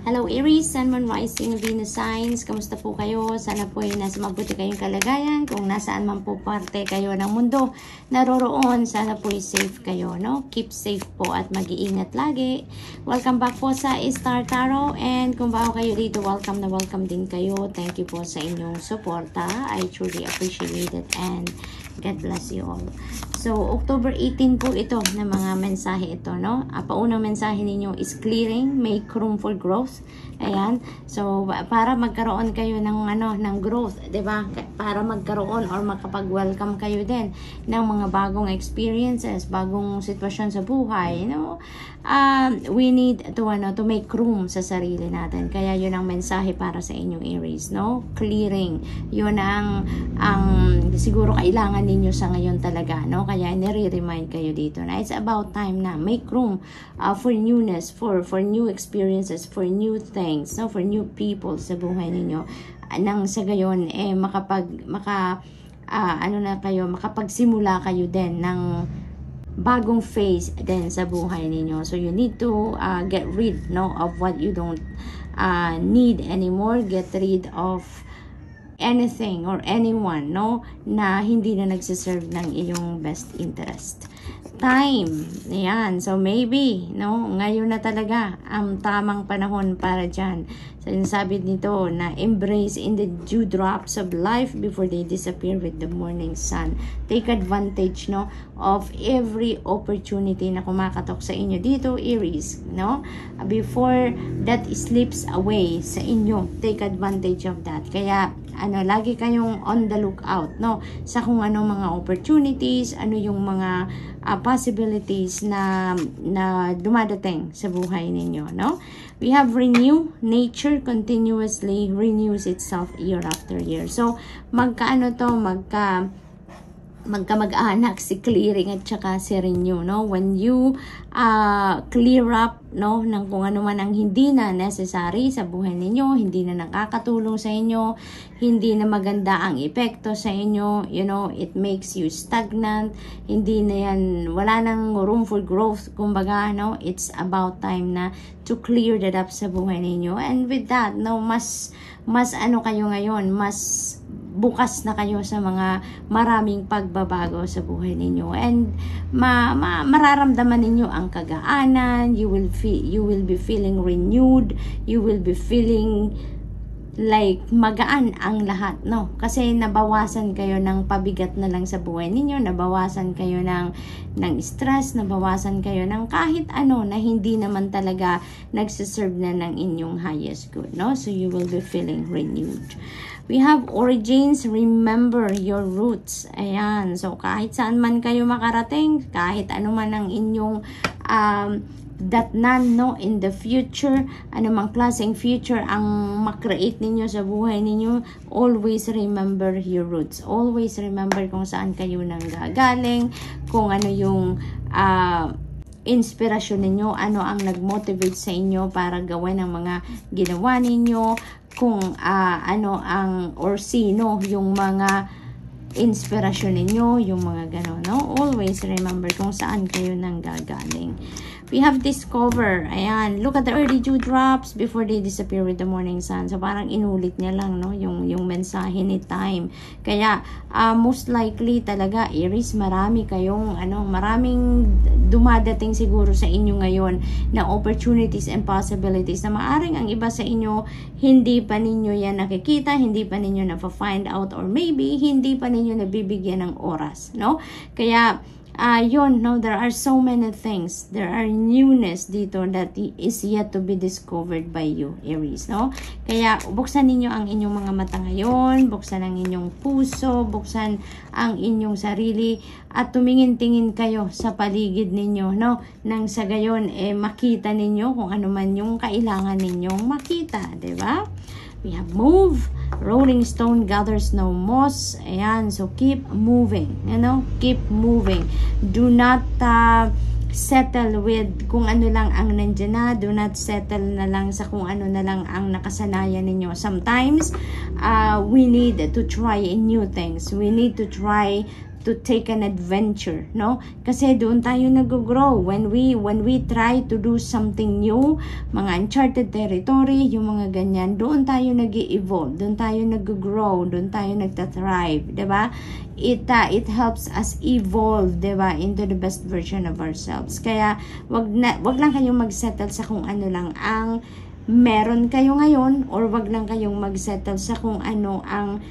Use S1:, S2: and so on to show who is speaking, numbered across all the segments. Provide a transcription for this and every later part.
S1: Hello Aries, Sun, Moon, Rising, Venus signs. Kamusta po kayo? Sana po ay nasa mabuti kayong kalagayan. Kung nasaan man po parte kayo ng mundo naroroon, sana po ay safe kayo, no? Keep safe po at mag-iingat lagi. Welcome back po sa Star Tarot. And kung bago kayo dito, welcome na welcome din kayo. Thank you po sa inyong suporta. I truly appreciate it and God bless you all. So, October 18 po ito na mga mensahe ito, no? Paunang mensahe ninyo is clearing, make room for growth. Ayan. So, para magkaroon kayo ng ng growth, 'di ba? Para magkaroon or makapag-welcome kayo din ng mga bagong experiences, bagong sitwasyon sa buhay, no? We need to make room sa sarili natin. Kaya 'yun ang mensahe para sa inyong Aries, no? Clearing. 'Yun ang siguro kailangan ninyo sa ngayon talaga, no? Kaya nire-remind kayo dito na it's about time na make room for newness, for new experiences, for new things, no? For new people sa buhay ninyo. Nang sa gayon makapagsimula kayo din ng bagong phase din sa buhay ninyo. So you need to get rid, no, of what you don't need anymore. Get rid of anything or anyone, no, na hindi na nagsiserve ng iyong best interest. Time, yan. So maybe, no, ngayon na talaga ang tamang panahon para dyan. So sabi nito na embrace in the dewdrops of life before they disappear with the morning sun. Take advantage, no, of every opportunity na kumakatok sa inyo dito, Aries, no, before that slips away sa inyo. Take advantage of that. Kaya lagi kayong on the lookout, no, sa kung anong mga opportunities, ano yung mga possibilities na dumadating sa buhay ninyo, no? We have renew. Nature continuously renews itself year after year. So, magkamag-anak si clearing at saka si renew, no? When you clear up, no, ng kung ano man ang hindi na necessary sa buhay ninyo, hindi na nakakatulong sa inyo, hindi na maganda ang epekto sa inyo, you know, it makes you stagnant, hindi na yan, wala nang room for growth, kumbaga, no? It's about time na to clear that up sa buhay ninyo. And with that, no, mas kayo ngayon, mas bukas na kayo sa mga maraming pagbabago sa buhay ninyo, and mararamdaman ninyo ang kagaanan. You will be feeling renewed, you will be feeling like magaan ang lahat, no? Kasi nabawasan kayo ng pabigat na lang sa buhay ninyo, nabawasan kayo ng stress, nabawasan kayo ng kahit ano na hindi naman talaga nagsiserve na ng inyong highest good, no? So you will be feeling renewed. We have origins, remember your roots. Ayan, so kahit saan man kayo makarating, kahit ano man ang inyong datnan, no, in the future, anumang klaseng future ang makreate ninyo sa buhay ninyo, always remember your roots. Always remember kung saan kayo nanggagaling, kung ano yung inspirasyon ninyo, ano ang nag-motivate sa inyo para gawin ang mga ginawa ninyo, kung ano ang or sino yung mga inspirasyon ninyo, yung mga gano'n, no? Always remember kung saan kayo nanggagaling. We have discover. Ayan, look at the early dewdrops before they disappear with the morning sun. So parang inulit niya lang, no, yung mensahe ni time. Kaya most likely talaga, Aries, maraming dumadating siguro sa inyo ngayon na opportunities and possibilities na maaring ang iba sa inyo hindi pa ninyo yan nakikita, hindi pa ninyo na-find out, or maybe hindi pa ninyo nabibigyan ng oras, no? Kaya yun, no, there are so many things, there are newness dito that is yet to be discovered by you, Aries, no? Kaya buksan ninyo ang inyong mga mata ngayon, buksan ang inyong puso, buksan ang inyong sarili, at tumingin-tingin kayo sa paligid ninyo, no? Nang sa gayon, makita ninyo kung ano man yung kailangan ninyong makita, di ba? We have move. Rolling stone gathers no moss. Ayan, so keep moving, you know, keep moving. Do not settle with kung ano lang ang nandyan na. Do not settle na lang sa kung ano na lang ang nakasanayan ninyo. Sometimes we need to try new things. We need to try to take an adventure, no? Kasi doon tayo nag-grow when we try to do something new, mga uncharted territory, yung mga ganyan, doon tayo nag-evolve, doon tayo nag-grow, doon tayo nagta-thrive, 'di ba? It helps us evolve, 'di ba, into the best version of ourselves. Kaya wag lang kayong magsettle sa kung ano lang ang meron kayo ngayon, or wag lang kayong magsettle sa kung ano ang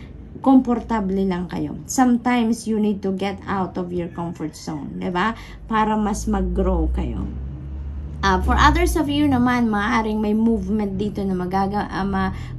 S1: komportable lang kayo. Sometimes you need to get out of your comfort zone, 'di ba? Para mas mag-grow kayo. For others of you naman, maaaring may movement dito na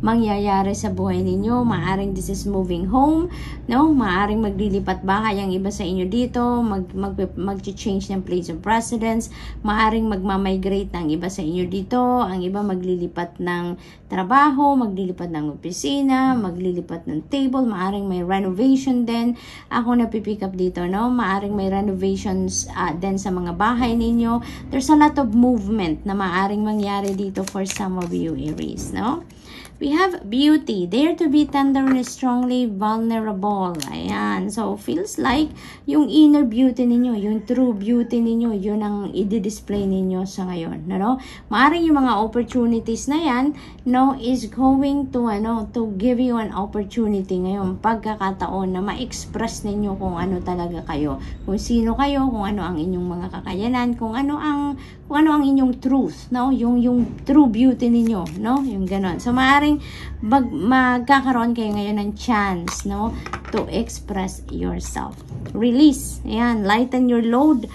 S1: mangyayari sa buhay ninyo. Maaaring this is moving home, no? Maaaring maglilipat bahay ang iba sa inyo dito, mag-change ng place of residence. Maaaring magmamigrate ng iba sa inyo dito, ang iba maglilipat ng trabaho, maglilipat ng opisina, maglilipat ng table, maaaring may renovation din. Ako napipick up dito, no? Maaaring may renovations din sa mga bahay ninyo. There's a lot of movement na maaring mangyari dito for some of you, Aries, no? We have beauty, dare to be tender and strongly vulnerable. Ayan. So, feels like yung inner beauty ninyo, yung true beauty ninyo, yun ang i-display ninyo sa ngayon. No? Maaring yung mga opportunities na yan, no, is going to, to give you an opportunity ngayon, pagkakataon na ma-express ninyo kung ano talaga kayo. Kung sino kayo, kung ano ang inyong mga kakayanan, kung ano ang inyong truth, no? Yung true beauty ninyo, no? Yung ganon. So, maaring magkakaroon kayo ngayon ng chance, no? To express yourself. Release. Ayan. Lighten your load.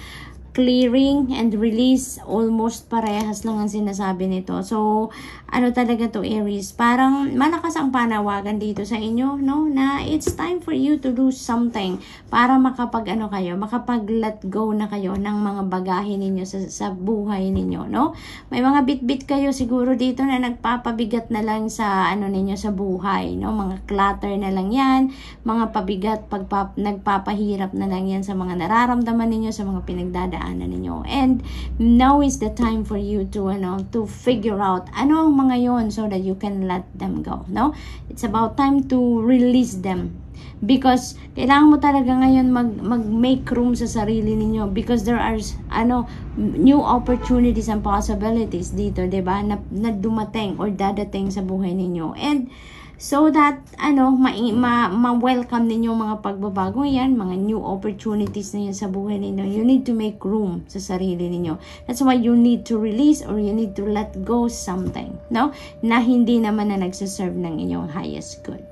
S1: Clearing and release, almost parehas lang ang sinasabi nito. So, ano talaga to, Aries? Parang malakas ang panawagan dito sa inyo, no? Na it's time for you to do something para makapag-let go na kayo ng mga bagahe ninyo sa buhay ninyo, no? May mga bit-bit kayo siguro dito na nagpapabigat na lang sa ninyo sa buhay, no? Mga clutter na lang yan, mga pabigat, nagpapahirap na lang yan sa mga nararamdaman ninyo, sa mga pinagdadaanan ninyo. And now is the time for you to figure out ano ang mga yon so that you can let them go, no? It's about time to release them, because kailangan mo talaga ngayon mag-make room sa sarili ninyo, because there are new opportunities and possibilities dito, 'di ba, na dumating or dadating sa buhay ninyo. And so that ma-welcome ninyo mga pagbabago yan, mga new opportunities na yan sa buhay ninyo. You need to make room sa sarili ninyo. That's why you need to release or you need to let go something, no? Na hindi naman na nagsaserve ng inyong highest good.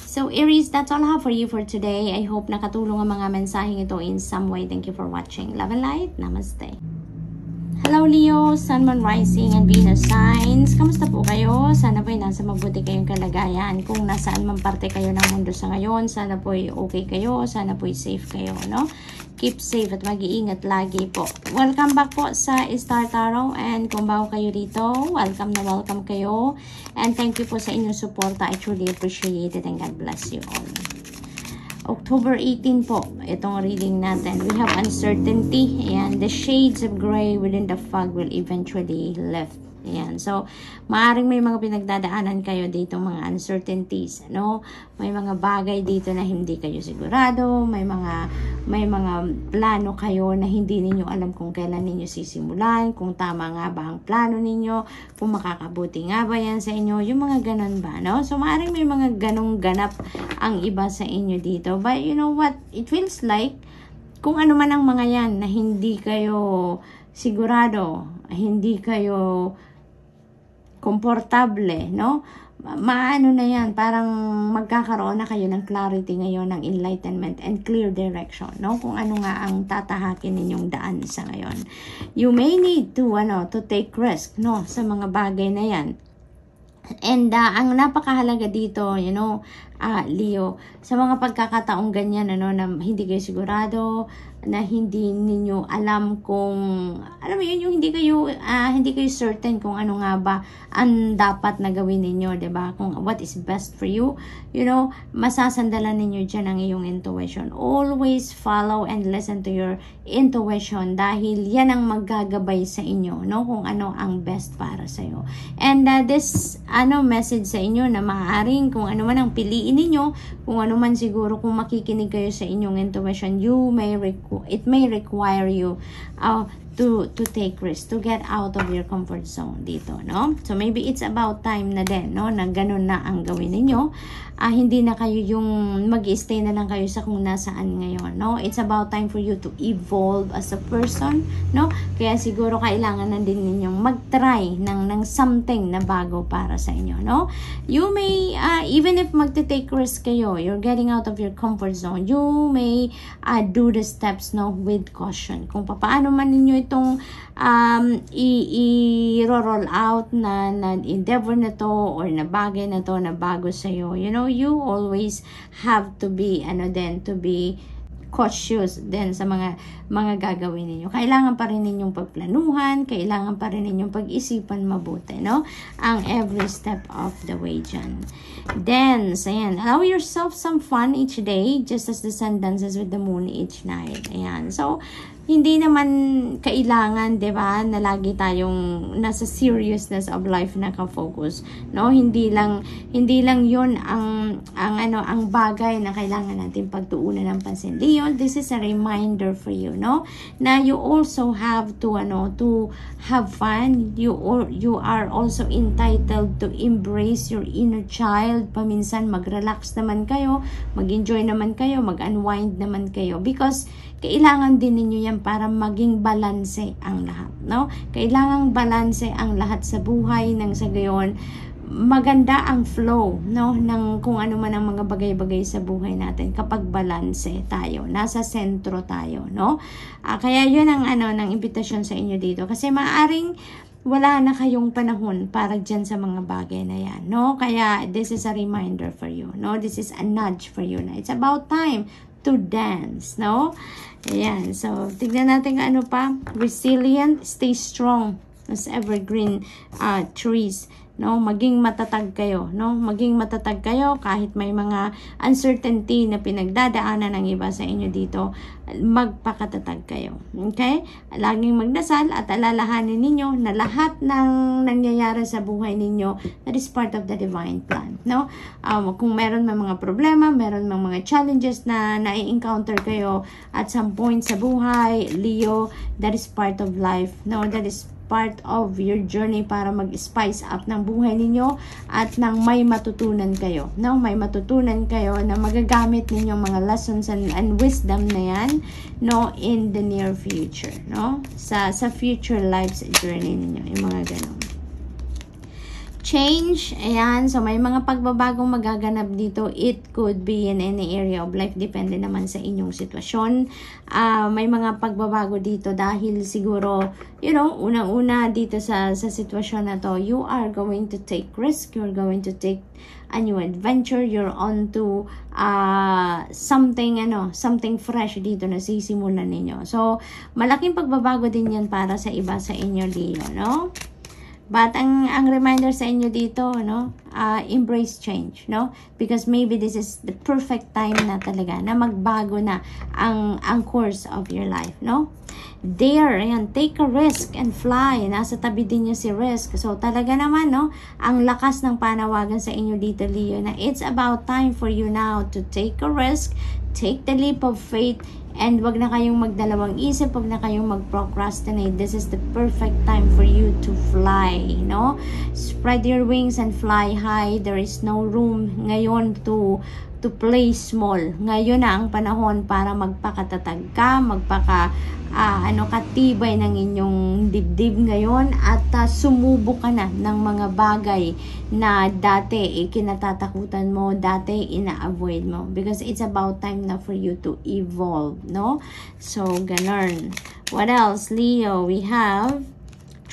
S1: So, Aries, that's all I have for you for today. I hope nakatulong ang mga mensaheng ito in some way. Thank you for watching. Love and light. Namaste. Hello Leo, Sun, Moon, Rising, and Venus signs. Kamusta po kayo? Sana po'y nasa mabuti kayong kalagayan. Kung nasaan man parte kayo ng mundo sa ngayon, sana po'y okay kayo. Sana po'y safe kayo, no? Keep safe at mag-iingat lagi po. Welcome back po sa Star Tarot. And kung bago kayo dito, welcome na welcome kayo. And thank you po sa inyong suporta. I truly appreciate it and God bless you all. October 18 po, itong reading natin. We have uncertainty, and the shades of gray within the fog will eventually lift. Ayan. So, maaaring may mga pinagdadaanan kayo dito, mga uncertainties, no? May mga bagay dito na hindi kayo sigurado, may mga plano kayo na hindi ninyo alam kung kailan ninyo sisimulan, kung tama nga ba ang plano ninyo, kung makakabuti nga ba yan sa inyo, yung mga ganon ba, no? So, maaaring may mga ganong ganap ang iba sa inyo dito. But, you know what? It feels like, kung ano man ang mga yan na hindi kayo sigurado, hindi kayo komportable, no? Maano na yan, parang magkakaroon na kayo ng clarity ngayon, ng enlightenment and clear direction, no? Kung ano nga ang tatahakin ninyong daan sa ngayon. You may need to take risk, no? Sa mga bagay na yan. And ang napakahalaga dito, Leo, sa mga pagkakataong ganyan, na hindi kayo sigurado, na hindi ninyo alam kung, alam mo yun, yung hindi kayo certain kung ano nga ba ang dapat na gawin ninyo, 'di ba? Kung what is best for you, masasandalan ninyo dyan ang iyong intuition. Always follow and listen to your intuition, dahil yan ang maggagabay sa inyo, no? Kung ano ang best para sa iyo. And this message sa inyo na maaaring kung ano man ang piliin pipiliin ninyo, kung ano man siguro, kung makikinig kayo sa inyong intuition, it may require you to take risk, to get out of your comfort zone dito, no? So maybe it's about time na din, no, na ganun na ang gawin ninyo. Hindi na kayo yung mag-stay na lang kayo sa kung nasaan ngayon, no? It's about time for you to evolve as a person, no? Kaya siguro kailangan na din ninyong mag-try ng something na bago para sa inyo, no? You may, even if magte-take risk kayo, you're getting out of your comfort zone, you may do the steps, no, with caution. Kung paano man ninyo itong i-roll out na endeavor na to or na bagay na to na bago sa'yo, you know, you always have to be to be cautious din sa mga gagawin ninyo. Kailangan pa rin ninyong pagplanuhan, kailangan pa rin ninyong pag-isipan mabuti, no? Ang every step of the way dyan. Then, ayan, allow yourself some fun each day, just as the sun dances with the moon each night. Ayan, so, hindi naman kailangan, 'di ba, na lagi tayong nasa seriousness of life na ka-focus, no? Hindi lang 'yon ang bagay na kailangan natin pagtuunan ng pansin. Leo, this is a reminder for you, no? Na you also have to have fun. You are also entitled to embrace your inner child. Paminsan mag-relax naman kayo, mag-enjoy naman kayo, mag-unwind naman kayo, because kailangan din ninyo yan para maging balanse ang lahat, no? Kailangang balanse ang lahat sa buhay, nang sa gayon maganda ang flow, no, ng kung ano man ang mga bagay-bagay sa buhay natin kapag balanse tayo, nasa sentro tayo, no? Kaya yun ang ng imbitasyon sa inyo dito, kasi maaring wala na kayong panahon para dyan sa mga bagay na yan, no? Kaya this is a reminder for you, no? This is a nudge for you na it's about time to dance, no? Ayan, so tignan natin ano pa. Resilient, stay strong as evergreen trees, no? Maging matatag kayo, no? Maging matatag kayo kahit may mga uncertainty na pinagdadaanan ng iba sa inyo dito, magpakatatag kayo. Okay? Laging magdasal at alalahanin ninyo na lahat ng nangyayari sa buhay ninyo, that is part of the divine plan, no? Kung meron may mga problema, meron may mga challenges na nai-encounter kayo at some point sa buhay, Leo, that is part of life, no? That is part of your journey para mag-spice up ng buhay ninyo at nang may matutunan kayo, no? May matutunan kayo na magagamit ninyo mga lessons and wisdom na yan, no, in the near future, no? Sa future lives journey ninyo, yung mga ganun. Change, ayan, so may mga pagbabagong magaganap dito. It could be in any area of life, depende naman sa inyong sitwasyon. May mga pagbabago dito dahil siguro, you know, unang-una dito sa sitwasyon na to, you are going to take risk, you're going to take a new adventure, you're on to something fresh dito na sisimulan ninyo. So, malaking pagbabago din yan para sa iba sa inyo, Leo, no? But ang reminder sa inyo dito, no, embrace change, no? Because maybe this is the perfect time na talaga na magbago na ang course of your life, no? Dare, ayan, take a risk and fly. Nasa tabi din niyo si risk. So talaga naman, no, ang lakas ng panawagan sa inyo dito, Leo, na it's about time for you now to take a risk, take the leap of faith, and wag na kayong magdalawang isip, wag na kayong mag-procrastinate. This is the perfect time for you to fly, no? Spread your wings and fly high. There is no room ngayon to play small. Ngayon na ang panahon para magpakatatag ka, katibay ng inyong dibdib ngayon at sumubok ka na ng mga bagay na dati kinatatakutan mo, dati ina-avoid mo, because it's about time na for you to evolve, no? So, ganun. What else, Leo? We have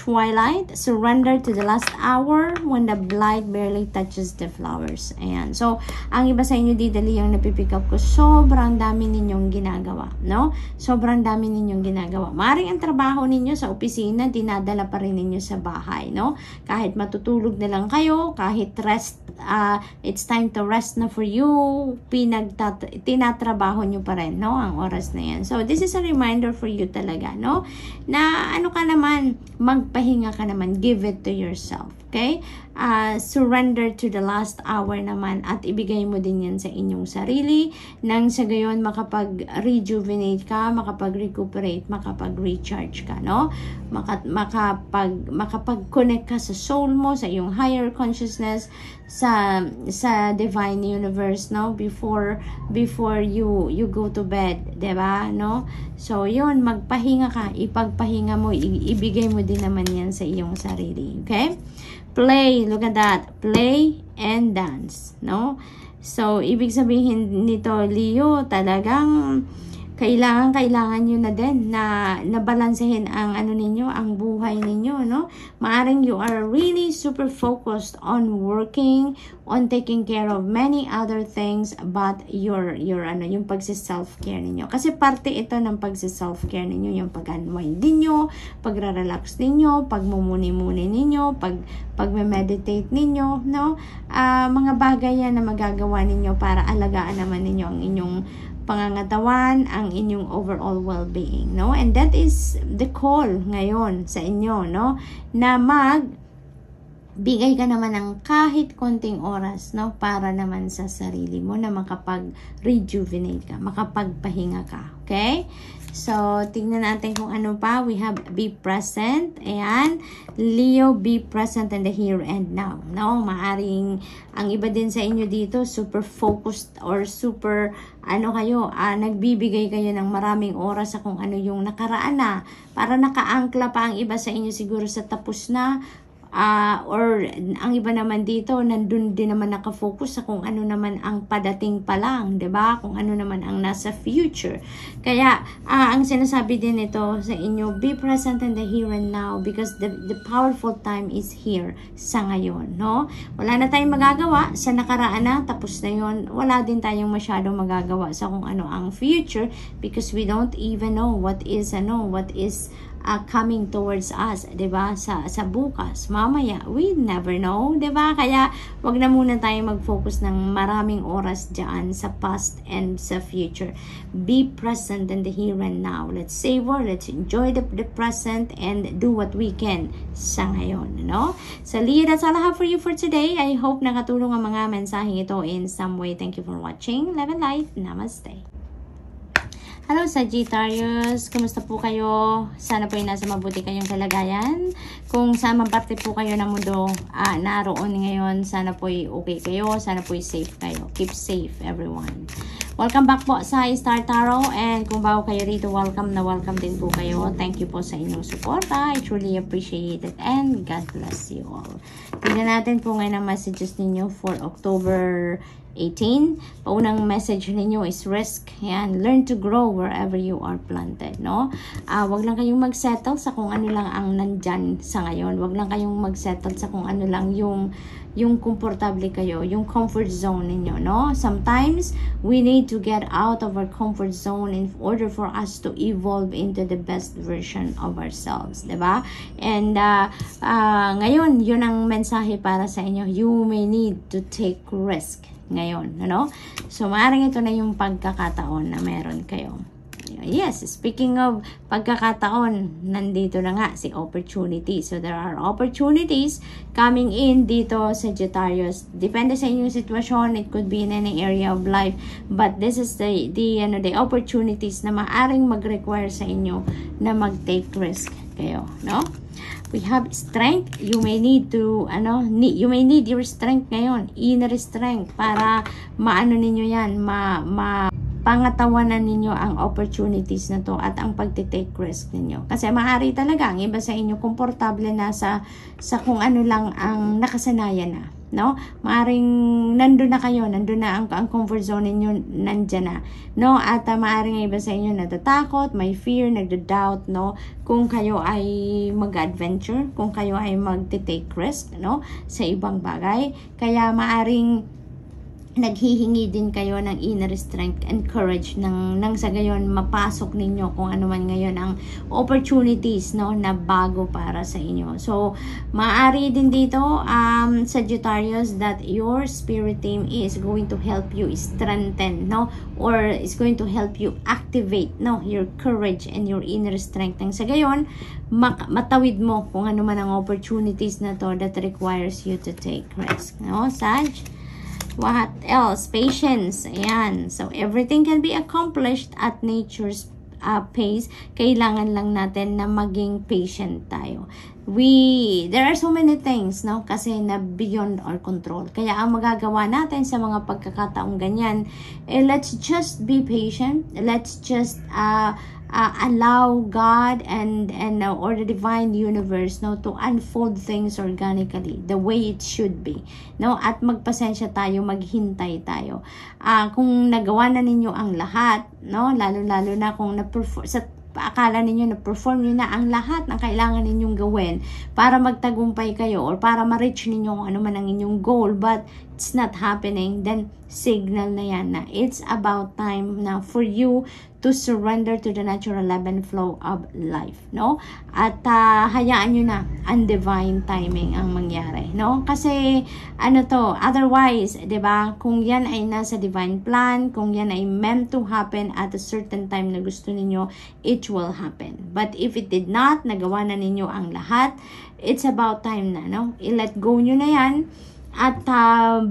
S1: twilight, surrender to the last hour when the light barely touches the flowers. Ayan. So, ang iba sa inyo dito, yung napipick up ko, sobrang dami ninyong ginagawa, no? Sobrang dami ninyong ginagawa. Maring ang trabaho ninyo sa opisina, dinadala pa rin ninyo sa bahay, no? Kahit matutulog na lang kayo, kahit rest, it's time to rest na for you, tinatrabaho nyo pa rin, no? Ang oras na yan. So, this is a reminder for you talaga, no? Na ano ka naman, magpahinga ka naman, give it to yourself. Okay? Surrender to the last hour naman at ibigay mo din yan sa inyong sarili nang sa gayon makapag-rejuvenate ka, makapag-recuperate, makapag-recharge ka, no? Makapag-connect ka sa soul mo, sa iyong higher consciousness, sa divine universe, no? Before you go to bed, 'di ba, no? So yun, magpahinga ka, ipagpahinga mo, ibigay mo din naman yan sa iyong sarili. Okay? Play, look at that. Play and dance, no? So, ibig sabihin nito, Leo, talagang kailangan nyo na din na nabalansehin ang ang buhay ninyo, no? Maaring you are really super focused on working, on taking care of many other things, but yung pagsi-self-care ninyo. Kasi parte ito ng pagsi-self-care ninyo, yung pag-unwind ninyo, pag-relax ninyo, pagmumuni-muni ninyo, pag-meditate ninyo, no? Mga bagay yan na magagawa ninyo para alagaan naman ninyo ang inyong pangangatawan, ang inyong overall well-being, no? And that is the call ngayon sa inyo, no? Na bigay ka naman ng kahit konting oras, no? Para naman sa sarili mo na makapag-rejuvenate ka, makapagpahinga ka, okay? So, tingnan natin kung ano pa. We have be present. Ayan. Leo, be present in the here and now. No? Maaring, ang iba din sa inyo dito, super focused or super, nagbibigay kayo ng maraming oras sa kung ano yung nakaraan na. Para nakaangkla pa ang iba sa inyo siguro sa tapos na, or ang iba naman dito nandun din naman nakafocus sa kung ano naman ang padating pa lang, 'di ba? Kung ano naman ang nasa future. Kaya ang sinasabi din ito sa inyo, be present in the here and now because the powerful time is here sa ngayon, no? Wala na tayong magagawa sa nakaraan na, tapos na 'yon. Wala din tayong masyadong magagawa sa kung ano ang future because we don't even know what is coming towards us, 'di ba? Sa bukas, mamaya, we never know, 'di ba? Kaya wag na muna tayong mag-focus ng maraming oras diyan sa past and sa future. Be present in the here and now. Let's savor, let's enjoy the present and do what we can sa ngayon, no? So, Leo, that's all I have for you for today. I hope nakatulong ang mga mensaheng ito in some way. Thank you for watching. Love and light. Namaste. Hello Sagittarius, kumusta po kayo? Sana po ay nasa mabuti kayong kalagayan. Kung saan man parte po kayo ng mundo naroon ngayon, sana po ay okay kayo, sana po ay safe kayo. Keep safe everyone. Welcome back po sa Star Tarot, and kung bago kayo rito, welcome din po kayo. Thank you po sa inyong suporta. I truly appreciate it and God bless you all. Tingnan natin po ngayon ang messages ninyo for October 18. Paunang message ninyo is risk. Yan, learn to grow wherever you are planted, no? Wag lang kayong mag-settle sa kung ano lang ang nandyan sa ngayon. Wag lang kayong mag-settle sa kung ano lang yung komportable kayo, yung comfort zone ninyo, no? Sometimes we need to get out of our comfort zone in order for us to evolve into the best version of ourselves, 'di ba? And ngayon, yun ang mensahe para sa inyo. You may need to take risk ngayon, ano? So, maaaring ito na yung pagkakataon na meron kayo. Yes, speaking of pagkakataon, nandito na nga si opportunity. So, there are opportunities coming in dito sa Sagittarius. Depende sa inyong sitwasyon. It could be in any area of life. But this is the opportunities na maaaring mag-require sa inyo na mag-take risk kayo, no? We have strength. You may need your strength ngayon, inner strength, para maano ninyo yan, pangatawanan ninyo ang opportunities na to at ang pagte-take risk ninyo. Kasi maaari talaga ang iba sa inyo komportable na sa kung ano lang ang nakasanayan na, no? Maaring nandun na kayo, nandun na ang comfort zone ninyo, nandyan na, no? At maaring iba sa inyo natatakot, may fear, nagda-doubt, no? Kung kayo ay mag-adventure, kung kayo ay mag-take risk, no? Sa ibang bagay. Kaya maaring naghihingi din kayo ng inner strength and courage nang sa gayon mapasok ninyo kung ano man ngayon ang opportunities, no, na bago para sa inyo. So maaari din dito Sagittarius, that your spirit team is going to help you strengthen, no, or is going to help you activate, no, your courage and your inner strength. Nang sa gayon matawid mo kung ano man ang opportunities na to that requires you to take risk, no, Sag. What else? Patience. Ayan. So, everything can be accomplished at nature's pace. Kailangan lang natin na maging patient tayo. There are so many things, no? Kasi na beyond our control. Kaya ang magagawa natin sa mga pagkakataong ganyan, let's just be patient. Let's just allow God and or the divine universe, no, to unfold things organically the way it should be, no, at magpasensya tayo, maghintay tayo. Kung nagawa na ninyo ang lahat, no, lalo na kung akala ninyo na perform nyo na ang lahat ng kailangan ninyong gawin para magtagumpay kayo or para ma-reach ninyo kung ano man ang inyong goal, but it's not happening, then signal na yan na it's about time na for you to surrender to the natural ebb and flow of life, no? At hayaan nyo na ang divine timing ang mangyari, no? Kasi otherwise, 'di ba? Kung yan ay nasa divine plan, kung yan ay meant to happen at a certain time na gusto ninyo, it will happen. But if it did not, nagawa na ninyo ang lahat, it's about time na, no? I-let go nyo na yan. At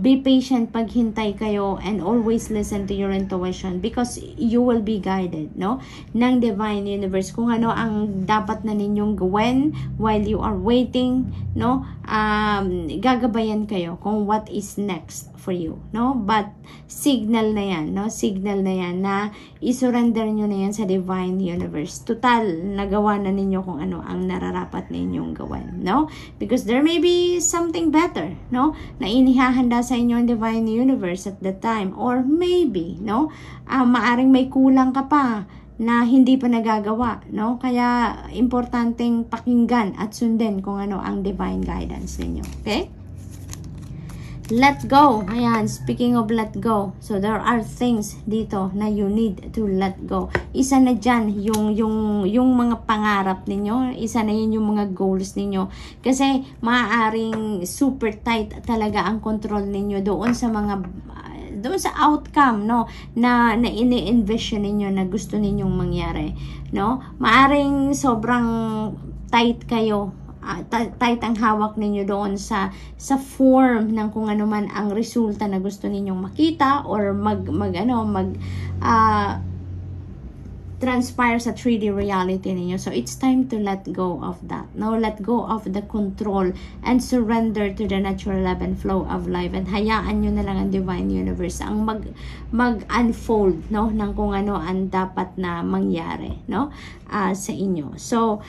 S1: be patient paghintay kayo, and always listen to your intuition because you will be guided, no, ng divine universe kung ano ang dapat na ninyong gawin while you are waiting, no. Gagabayan kayo kung what is next for you, no. But signal na yan, no, signal na yan na isurrender nyo na yan sa divine universe. Total, nagawa na ninyo kung ano ang nararapat ninyong gawin, no, because there may be something better, no, na inihahanda sa inyo ang divine universe at that time, or maybe, no, maaring may kulang ka pa na hindi pa nagagawa, no, kaya importanteng pakinggan at sundin kung ano ang divine guidance ninyo. Okay? Let go. Ayan, speaking of let go. So, there are things dito na you need to let go. Isa na dyan, yung mga pangarap ninyo. Isa na yun yung mga goals ninyo. Kasi, maaaring super tight talaga ang control ninyo doon sa outcome, no, na ini-envision ninyo na gusto ninyong mangyari, no. Maaring sobrang tight kayo, tight ang hawak ninyo doon sa form ng kung ano man ang resulta na gusto ninyong makita or transpire sa 3D reality ninyo. So, it's time to let go of that. No, let go of the control and surrender to the natural ebb and flow of life. And hayaan nyo na lang ang divine universe ang mag-unfold, no, ng kung ano ang dapat na mangyari, no, sa inyo. So,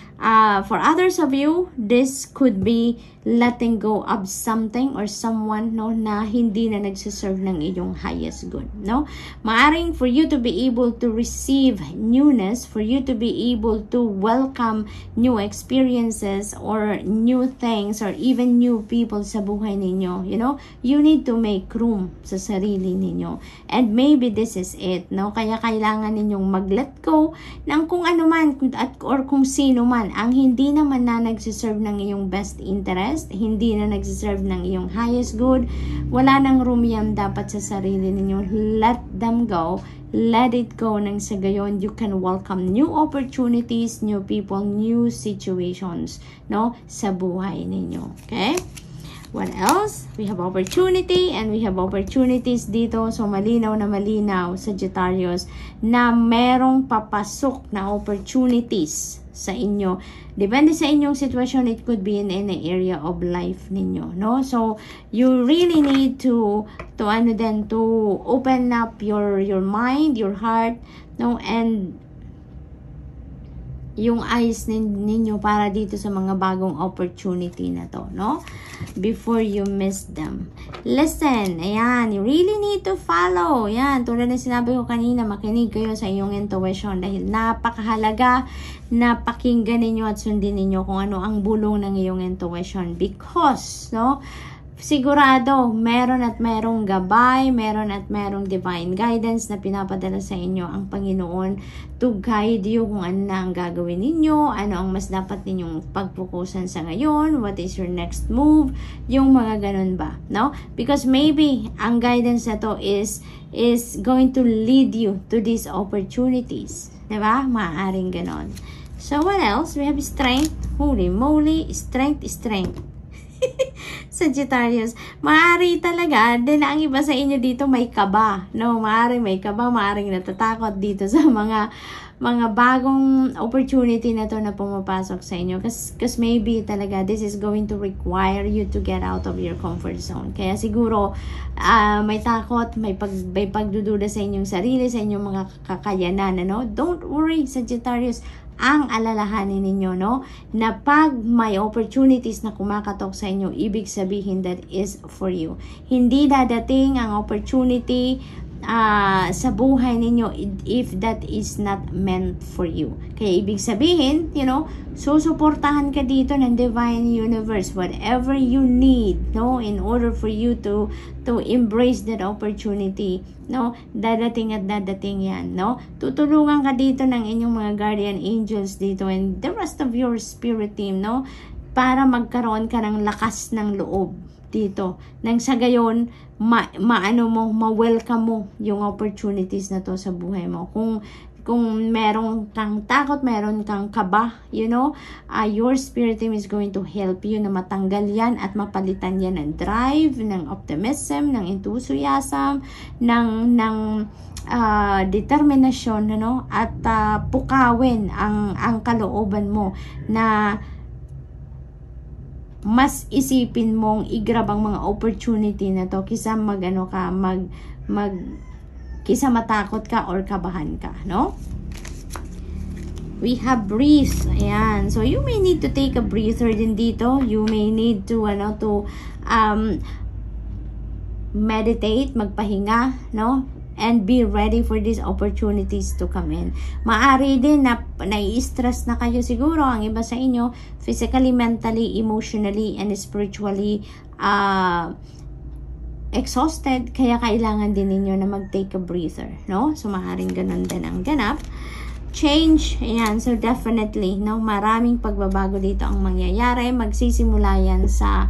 S1: for others of you, this could be letting go of something or someone, no, na hindi na nagsiserve ng iyong highest good, no. Maaring for you to be able to receive newness, for you to be able to welcome new experiences or new things or even new people sa buhay ninyo, you know, you need to make room sa sarili ninyo. And maybe this is it, no. Kaya kailangan ninyong mag-let go ng kung ano man or kung sino man ang hindi naman na nagsiserve ng iyong best interest, hindi na nagsiserve ng iyong highest good. Wala nang room yan dapat sa sarili ninyo. Let them go. Let it go. Nang sa gayon, you can welcome new opportunities, new people, new situations, no, sa buhay ninyo. Okay? What else? We have opportunity and we have opportunities dito. So, malinaw na malinaw, Sagittarius, na merong papasok na opportunities sa inyo. Depende sa inyong sitwasyon, it could be in any area of life ninyo, no? So, you really need to open up your mind, your heart, no? And yung eyes ninyo para dito sa mga bagong opportunity na to, no? Before you miss them. Listen, ayan, you really need to follow. Ayan, tulad na sinabi ko kanina, makinig kayo sa iyong intuition dahil napakahalaga na pakinggan ninyo at sundin ninyo kung ano ang bulong ng iyong intuition. Because, no, sigurado, meron at merong gabay, meron at merong divine guidance na pinapadala sa inyo ang Panginoon to guide you kung ano na ang gagawin ninyo, ano ang mas dapat ninyong pagpukusan sa ngayon, what is your next move, yung mga ganun ba, no? Because maybe ang guidance na to is going to lead you to these opportunities, diba? Maaaring ganon. So what else? We have strength. Holy moly, strength. Sagittarius, maaari talaga din ang iba sa inyo dito may kaba, no? Maaring may kaba, maaring natatakot dito sa mga bagong opportunity na to na pumapasok sa inyo, kasi maybe talaga this is going to require you to get out of your comfort zone. Kaya siguro may takot, may pagdududa sa inyong sarili, sa inyong mga kakayanan, ano? Don't worry, Sagittarius. Ang alalahanin ninyo, no, na pag may opportunities na kumakatok sa inyo, ibig sabihin that is for you. Hindi dadating ang opportunity sa buhay ninyo if that is not meant for you. Kaya ibig sabihin, you know, susuportahan ka dito ng divine universe, whatever you need, no, in order for you to embrace that opportunity, no, dadating at dadating yan, no. Tutulungan ka dito ng inyong mga guardian angels dito and the rest of your spirit team, no, para magkaroon ka ng lakas ng loob dito. Nang sa gayon, ma-welcome mo yung opportunities na to sa buhay mo. Kung meron kang takot, meron kang kaba, you know, your spirit team is going to help you na matanggal yan at mapalitan yan ng drive, ng optimism, ng enthusiasm, ng determinasyon, ano, at pukawin ang kalooban mo na mas isipin mong i-grab ang mga opportunity na to kisa kisa matakot ka or kabahan ka, no? We have breathe. Ayan. So you may need to take a breather din dito. You may need to meditate, magpahinga, no? And be ready for these opportunities to come in. Maari din na nai-stress na kayo siguro ang iba sa inyo, physically, mentally, emotionally, and spiritually exhausted. Kaya kailangan din ninyo na mag-take a breather, no? So maaring ganun din ang ganap. Change, ayan, so definitely, no, maraming pagbabago dito ang mangyayari. Magsisimula yan sa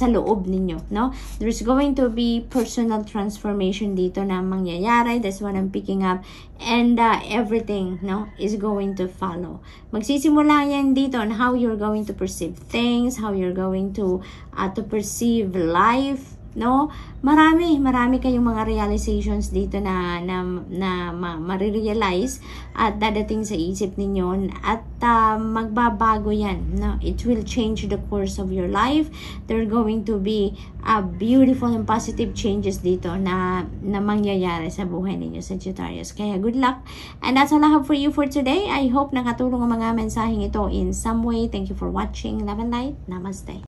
S1: loob ninyo, no? There's going to be personal transformation dito na mangyayari. That's what I'm picking up. And everything, no, is going to follow. Magsisimula yan dito on how you're going to perceive things, how you're going to perceive life, no? Marami kayong mga realizations dito na marirealize at dadating sa isip ninyo at magbabago yan, no? It will change the course of your life. There are going to be beautiful and positive changes dito na mangyayari sa buhay ninyo, Sagittarius. Kaya good luck. And that's all I have for you for today. I hope nakatulong ang mga mensaheng ito in some way. Thank you for watching. Love and light. Namaste.